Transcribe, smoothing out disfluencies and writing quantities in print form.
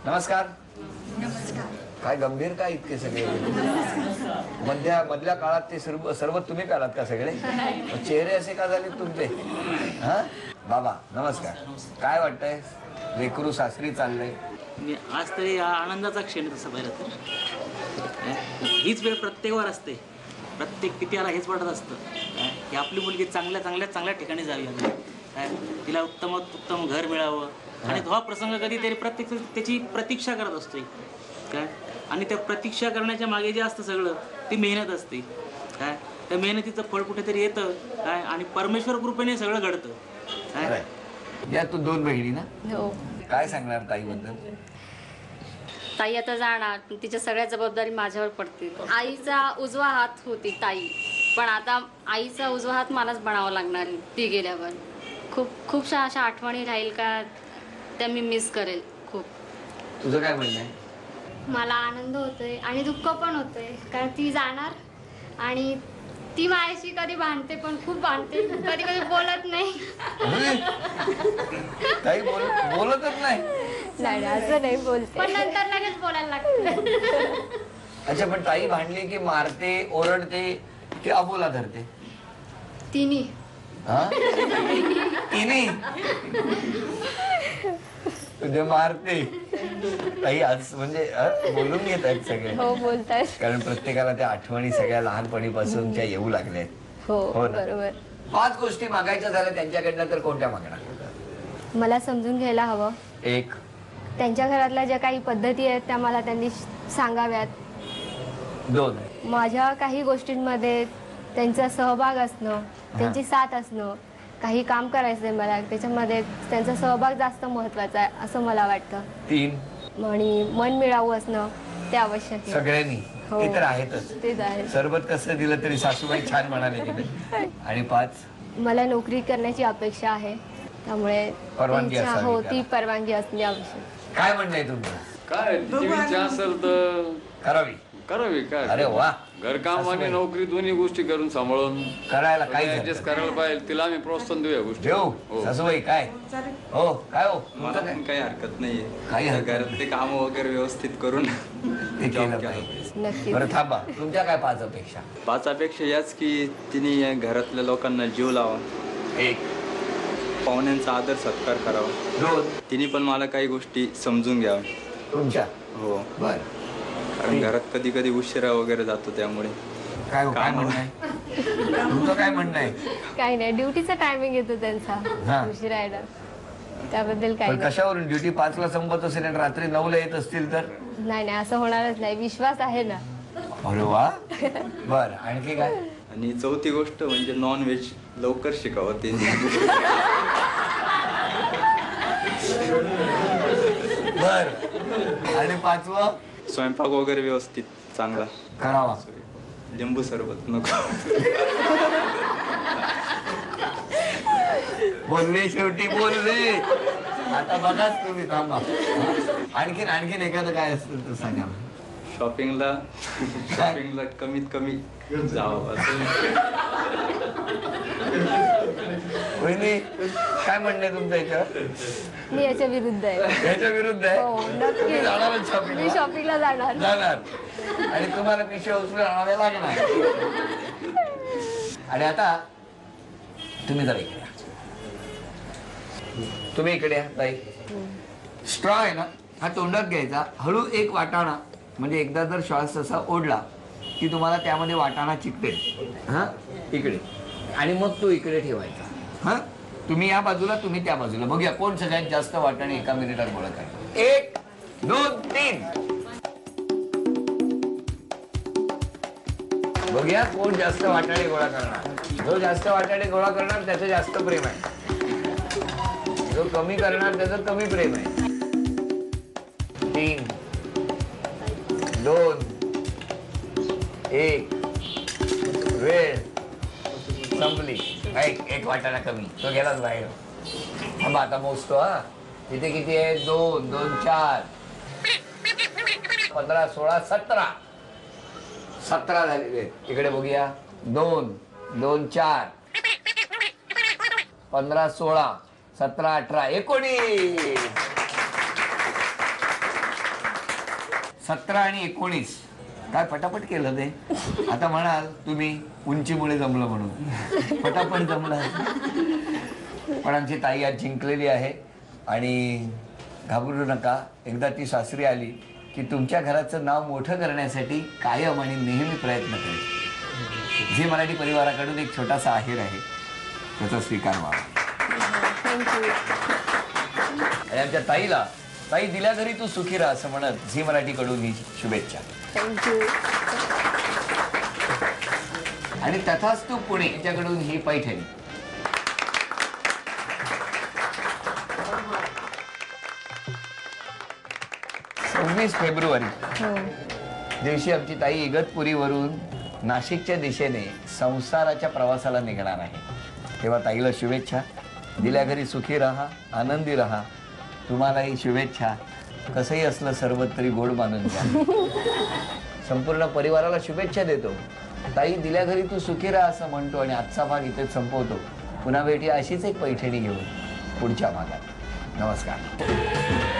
नमस्कार. काय गंभीर काय इतके सगळे? मधल्या काळात ते सर्व तुम्ही प्यालात का सगळे? चेहरे असे का झाले तुमचे? हा बाबा नमस्कार. काय वाटतंय? लेकरू सासरी चाललंय. आज तरी आनंदाचा क्षण तसं पाहिलं तर हीच वेळ प्रत्येकावर असते. प्रत्येक पित्याला हेच वाटत असतं की आपली मुलगी चांगल्या ठिकाणी जावी, तिला उत्तम घर मिळावं. आणि हा प्रसंग कधीतरी प्रत्येक त्याची प्रतीक्षा करत असतोय काय. आणि त्या प्रतीक्षा करण्याच्या मागे जे असतं सगळं ती मेहनत असते काय. त्या मेहनतीचं फळ कुठेतरी येतं काय आणि परमेश्वर कृपेने सगळं घडतं काय. या तू 2 बहिणी ना? हो. काय सांगणार ताईबद्दल? ताई आता जाणार, तिच्या सगळ्या जबाबदारी माझ्यावर पडतील. आईचा उजवा हात होती ताई, पण आता आईचा उजवा हात मलाच बनावा लागणार ती गेल्यावर. खूपशा अशा आठवणी राहील का त्या मी मिस करेल खूप. तुझं काय म्हणणं आहे? मला आनंद होतोय आणि दुःख पण होतोय, कारण ती जाणार आणि ती माझ्याशी कधी भांडते, पण खूप भांडते, कधी कधी बोलत नाही. ताई बोलतच नाही? नाही असं नाही बोलते, पण नंतर लगेच बोलायला लागते. अच्छा, पण ताई भांडली की मारते, ओरडते की अबोला धरते? तिन्ही. हा? तिन्ही? तुझे मारते ताई आज म्हणजे बोलून घेत आहेत सगळे. हो बोलतायत, कारण प्रत्येकाला त्या आठवणी सगळ्या लहानपणीपासूनच्या येऊ लागल्या. हो हो ना? बरोबर. 5 गोष्टी मागायच्या झाल्या त्यांच्याकडनं तर कोणत्या मागणार? मला समजून घ्यायला हवं. 1. त्यांच्या घरातल्या ज्या काही पद्धती आहेत त्या मला त्यांनी सांगाव्यात. 2. माझ्या काही गोष्टींमध्ये त्यांचा सहभाग असणं, त्यांची साथ असणं. काही काम करायचं आहे मला, त्याच्यामध्ये त्यांचा सहभाग जास्त महत्वाचा आहे असं मला वाटतं. 3. आणि मन मिळावं असणं ते आवश्यक आहे. सगळ्यांनी हो. ते तर आहेतच. तेच आहे. सरबत कसं दिलं तरी सासूबाई छान म्हणाले तिथे. आणि 5. मला नोकरी करण्याची अपेक्षा आहे, त्यामुळे परवानगी त्यांच्या- असावी हो त्याला. ती परवानगी असणे आवश्यक. काय म्हणणं आहे तुमचं? काय तिची इच्छा असेल तर करावी. करावी. काय अरे वा, घरकाम आणि नोकरी दोन्ही गोष्टी करून सांभाळून करायला काही ऍडजस्ट करायला पाहिजे. तिला आम्ही प्रोत्साहन देऊ या गोष्टी. देऊ. सासूबाई काय हो काय हो मला पण काही हरकत नाहीये. काही हरकत नाही. घरातले काम वगैरे व्यवस्थित करून ते जॉब केलं केला पाहिजे. पाहिजे. नक्की. बरं थांबा, तुमच्या काय 5 अपेक्षा? 5 अपेक्षा याच की तिने या घरातल्या लोकांना जीव लावा, 1. पाहुण्यांचा आदर सत्कार करावा. 2. तिने पण मला काही गोष्टी समजून घ्याव्या. तुमच्या हो, बर कारण घरात कधी कधी उशिरा वगैरे जातो, त्यामुळे काय हो, काय काम- म्हणणं आहे तुमचं? काय म्हणणं आहे? काही नाही, ड्युटीचा टायमिंग येतो त्यांचा हा. उशिरा येणार, त्याबद्दल काही पण नाही. कशावरून ड्युटी 5ला संपत असेल आणि रात्री 9ला येत असतील तर? नाही असं होणारच नाही, विश्वास आहे ना. अरे वा. बर आणखी काय? आणि 4थी गोष्ट म्हणजे नॉन व्हेज लवकर शिकावं तिने. बर आणि 5वं? स्वयंपाक वगैरे व्यवस्थित चांगला करावा. लिंबू सरबत नको. बोलले शेवटी बोलले. आता बघाच तुम्ही, थांबा. आणखीन एखादं काय असेल तर सांगा. शॉपिंगला कमीत कमी जावं असं. वहिनी काय म्हणणं आहे तुमचं याच्यावर? मी याच्या विरुद्ध आहे. याच्या विरुद्ध आहे? हो नक्की. तुम्ही जाणारच मी शॉपिंगला? शॉपिंगला जाणार. आणि तुम्हाला पिशव्या उचलून आणाव्या लागणार. आणि आता तुम्ही जरा इकडे या. तुम्ही इकडे या ताई. स्ट्रॉ आहे ना, हा तोंडात घ्यायचा, हळू एक वाटाणा, म्हणजे एकदा जर श्वास असा ओढला की तुम्हाला त्यामध्ये वाटाणा चिकटेल. हा इकडे, आणि मग तो इकडे ठेवायचा. हा तुम्ही या बाजूला, तुम्ही त्या बाजूला. बघूया कोण सगळ्यात जास्त वाटाणे एका मिनिटात गोळा करणार. 1 2 3. बघूया कोण जास्त वाटाणे गोळा करणार. जो जास्त वाटाणे गोळा करणार त्याचं जास्त प्रेम आहे, जो कमी करणार त्याचं कमी प्रेम आहे. 3 2 1. वेळ संपली. एक वाटाणा कमी, तो गेलाच बाहेर. थांबा आता मोजतो. हा इथे किती आहे? 2 2 4 15 16 17. 17 झालेले. इकडे बघूया. 2 2 4 15 16 17 18 19. 17 आणि 19 काय पटापट केलं ते. आता म्हणाल तुम्ही उंचीमुळे जमलं म्हणून, पटापट जमलं. पण आमची ताई आज जिंकलेली आहे आणि घाबरू नका. एकदा ती सासरी आली की तुमच्या घराचं नाव मोठं करण्यासाठी कायम आणि नेहमी प्रयत्न करेल. झी मराठी परिवाराकडून एक छोटासा आहेर आहे, त्याचा स्वीकार व्हावा. आणि आमच्या ताईला, ताई दिल्या घरी तू सुखी राहा असं म्हणत झी मराठीकडून ही शुभेच्छा. आणि तथास्तु पुणे याच्याकडून ही पैठणी. 26 फेब्रुवारी दिवशी आमची ताई इगतपुरीवरून नाशिकच्या दिशेने संसाराच्या प्रवासाला निघणार आहे. तेव्हा ताईला शुभेच्छा. दिल्या घरी सुखी राहा, आनंदी राहा. तुम्हालाही शुभेच्छा. कसंही असलं सरबत तरी गोड मानून घ्या. संपूर्ण परिवाराला शुभेच्छा देतो. ताई दिल्या घरी तू सुखी राहा असं म्हणतो आणि आजचा भाग इथेच संपवतो. पुन्हा भेटी अशीच एक पैठणी घेऊन पुढच्या भागात. नमस्कार.